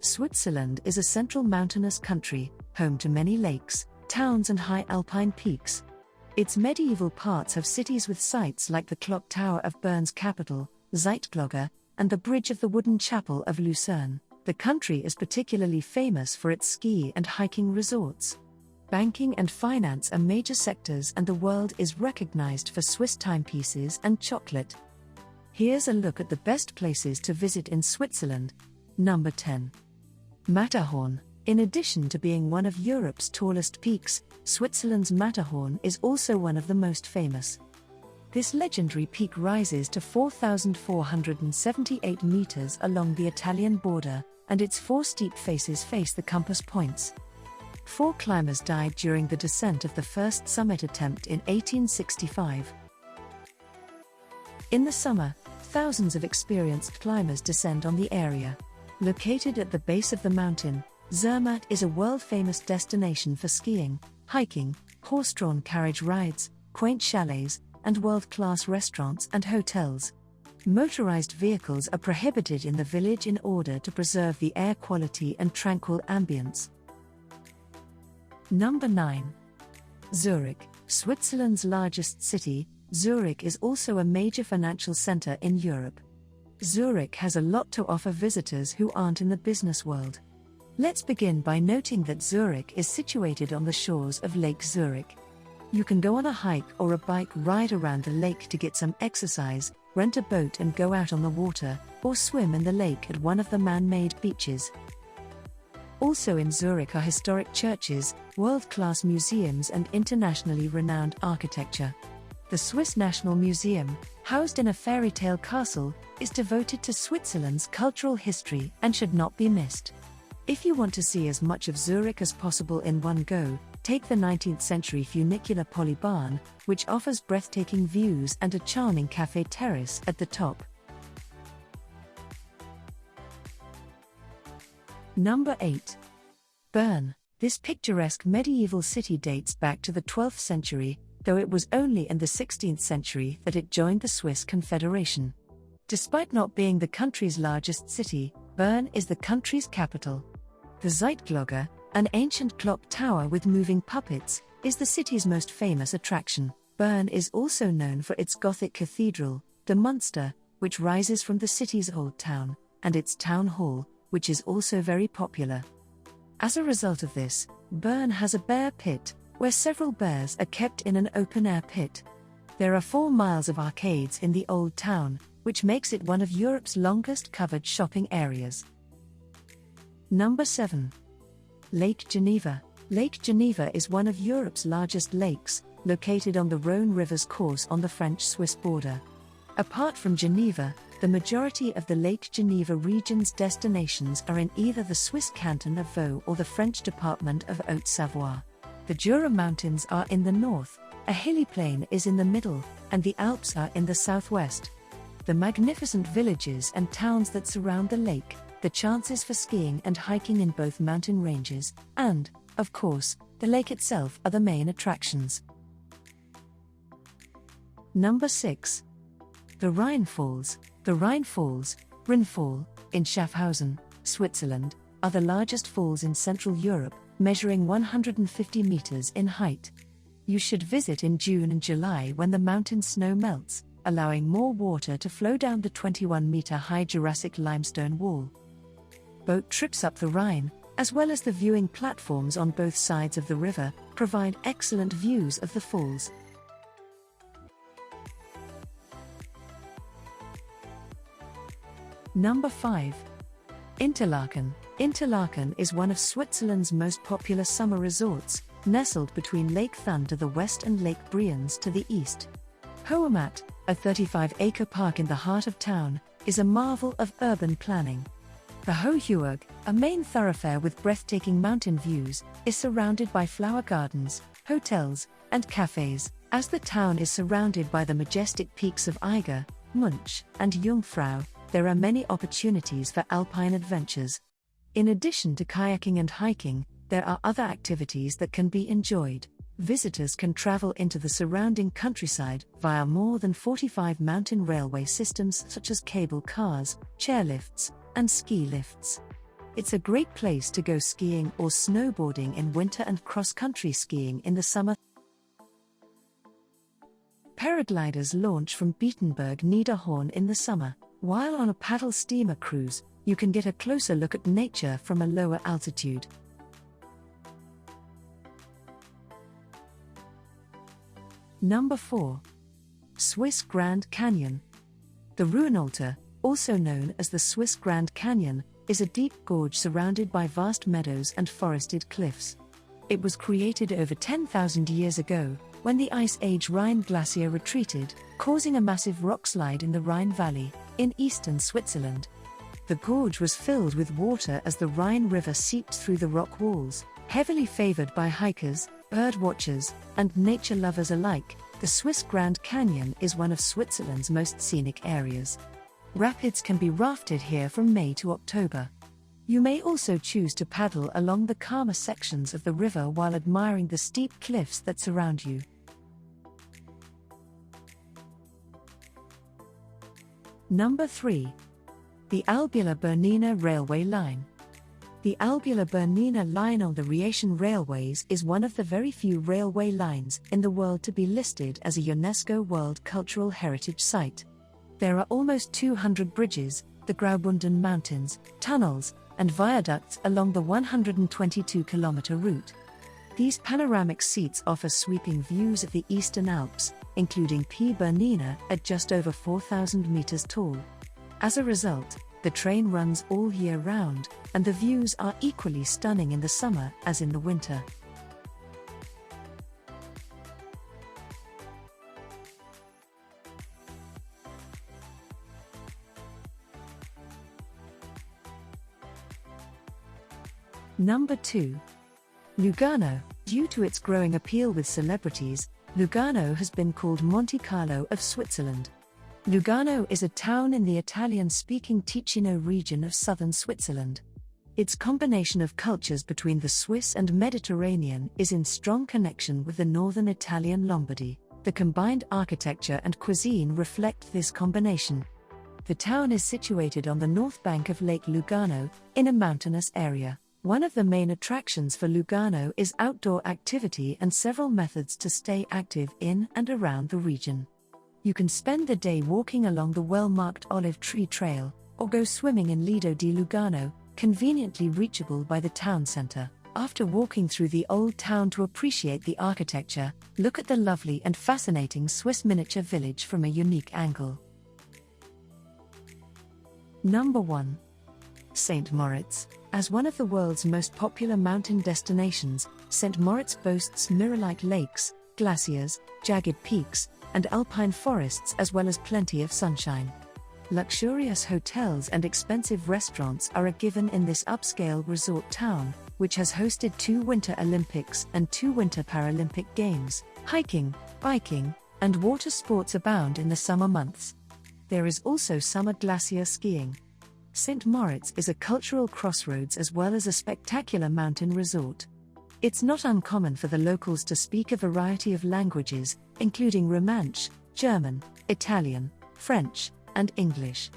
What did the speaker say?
Switzerland is a central mountainous country, home to many lakes, towns and high Alpine peaks. Its medieval parts have cities with sites like the clock tower of Bern's capital, Zytglogge, and the bridge of the wooden chapel of Lucerne. The country is particularly famous for its ski and hiking resorts. Banking and finance are major sectors, and the world is recognized for Swiss timepieces and chocolate. Here's a look at the best places to visit in Switzerland. Number 10. Matterhorn. In addition to being one of Europe's tallest peaks, Switzerland's Matterhorn is also one of the most famous. This legendary peak rises to 4,478 meters along the Italian border, and its four steep faces face the compass points. 4 climbers died during the descent of the first summit attempt in 1865. In the summer, thousands of experienced climbers descend on the area. Located at the base of the mountain, Zermatt is a world-famous destination for skiing, hiking, horse-drawn carriage rides, quaint chalets, and world-class restaurants and hotels. Motorized vehicles are prohibited in the village in order to preserve the air quality and tranquil ambience. Number 9. Zurich. Switzerland's largest city, Zurich is also a major financial center in Europe. Zurich has a lot to offer visitors who aren't in the business world. Let's begin by noting that Zurich is situated on the shores of Lake Zurich. You can go on a hike or a bike ride around the lake to get some exercise, rent a boat and go out on the water, or swim in the lake at one of the man-made beaches. Also in Zurich are historic churches, world-class museums and internationally renowned architecture. The Swiss National Museum, housed in a fairy tale castle, is devoted to Switzerland's cultural history and should not be missed. If you want to see as much of Zurich as possible in one go, take the 19th century funicular Polybahn, which offers breathtaking views and a charming café terrace at the top. Number 8. Bern. This picturesque medieval city dates back to the 12th century, though it was only in the 16th century that it joined the Swiss Confederation. Despite not being the country's largest city, Bern is the country's capital. The Zytglogge, an ancient clock tower with moving puppets, is the city's most famous attraction. Bern is also known for its Gothic cathedral, the Münster, which rises from the city's old town, and its town hall, which is also very popular. As a result of this, Bern has a bear pit, where several bears are kept in an open-air pit. There are 4 miles of arcades in the old town, which makes it one of Europe's longest covered shopping areas. Number 7. Lake Geneva. Lake Geneva is one of Europe's largest lakes, located on the Rhône River's course on the French-Swiss border. Apart from Geneva, the majority of the Lake Geneva region's destinations are in either the Swiss canton of Vaud or the French department of Haute-Savoie. The Jura Mountains are in the north, a hilly plain is in the middle, and the Alps are in the southwest. The magnificent villages and towns that surround the lake, the chances for skiing and hiking in both mountain ranges, and, of course, the lake itself are the main attractions. Number 6. The Rhine Falls. The Rhine Falls, Rheinfall, in Schaffhausen, Switzerland, are the largest falls in Central Europe, measuring 150 meters in height. You should visit in June and July when the mountain snow melts, allowing more water to flow down the 21-meter-high Jurassic limestone wall. Boat trips up the Rhine, as well as the viewing platforms on both sides of the river, provide excellent views of the falls. Number 5. Interlaken. Interlaken is one of Switzerland's most popular summer resorts, nestled between Lake Thun to the west and Lake Brienz to the east. Hohermatt, a 35-acre park in the heart of town, is a marvel of urban planning. The Hochburg, a main thoroughfare with breathtaking mountain views, is surrounded by flower gardens, hotels, and cafes. As the town is surrounded by the majestic peaks of Eiger, Munch, and Jungfrau, there are many opportunities for alpine adventures. In addition to kayaking and hiking, there are other activities that can be enjoyed. Visitors can travel into the surrounding countryside via more than 45 mountain railway systems such as cable cars, chairlifts, and ski lifts. It's a great place to go skiing or snowboarding in winter and cross-country skiing in the summer. Paragliders launch from Beatenberg Niederhorn in the summer. While on a paddle steamer cruise, you can get a closer look at nature from a lower altitude. Number 4. Swiss Grand Canyon. The Ruhenalter, also known as the Swiss Grand Canyon, is a deep gorge surrounded by vast meadows and forested cliffs. It was created over 10,000 years ago, when the Ice Age Rhine Glacier retreated, causing a massive rockslide in the Rhine Valley, in eastern Switzerland. The gorge was filled with water as the Rhine River seeped through the rock walls, heavily favored by hikers, bird watchers, and nature lovers alike. The Swiss Grand Canyon is one of Switzerland's most scenic areas. Rapids can be rafted here from May to October. You may also choose to paddle along the calmer sections of the river while admiring the steep cliffs that surround you. Number 3. The Albula-Bernina Railway Line. The Albula-Bernina line on the Rhaetian Railways is one of the very few railway lines in the world to be listed as a UNESCO World Cultural Heritage Site. There are almost 200 bridges, the Graubünden Mountains, tunnels, and viaducts along the 122-kilometer route. These panoramic seats offer sweeping views of the Eastern Alps, including P. Bernina at just over 4,000 meters tall. As a result, the train runs all year round, and the views are equally stunning in the summer as in the winter. Number 2. Lugano. Due to its growing appeal with celebrities, Lugano has been called Monte Carlo of Switzerland. Lugano is a town in the Italian-speaking Ticino region of southern Switzerland. Its combination of cultures between the Swiss and Mediterranean is in strong connection with the northern Italian Lombardy. The combined architecture and cuisine reflect this combination. The town is situated on the north bank of Lake Lugano, in a mountainous area. One of the main attractions for Lugano is outdoor activity and several methods to stay active in and around the region. You can spend the day walking along the well-marked olive tree trail, or go swimming in Lido di Lugano, conveniently reachable by the town center. After walking through the old town to appreciate the architecture, look at the lovely and fascinating Swiss miniature village from a unique angle. Number 1. St. Moritz. As one of the world's most popular mountain destinations, St. Moritz boasts mirror-like lakes, glaciers, jagged peaks, and alpine forests as well as plenty of sunshine. Luxurious hotels and expensive restaurants are a given in this upscale resort town, which has hosted 2 Winter Olympics and 2 Winter Paralympic Games. Hiking, biking, and water sports abound in the summer months. There is also summer glacier skiing. St. Moritz is a cultural crossroads as well as a spectacular mountain resort. It's not uncommon for the locals to speak a variety of languages, including Romansh, German, Italian, French, and English.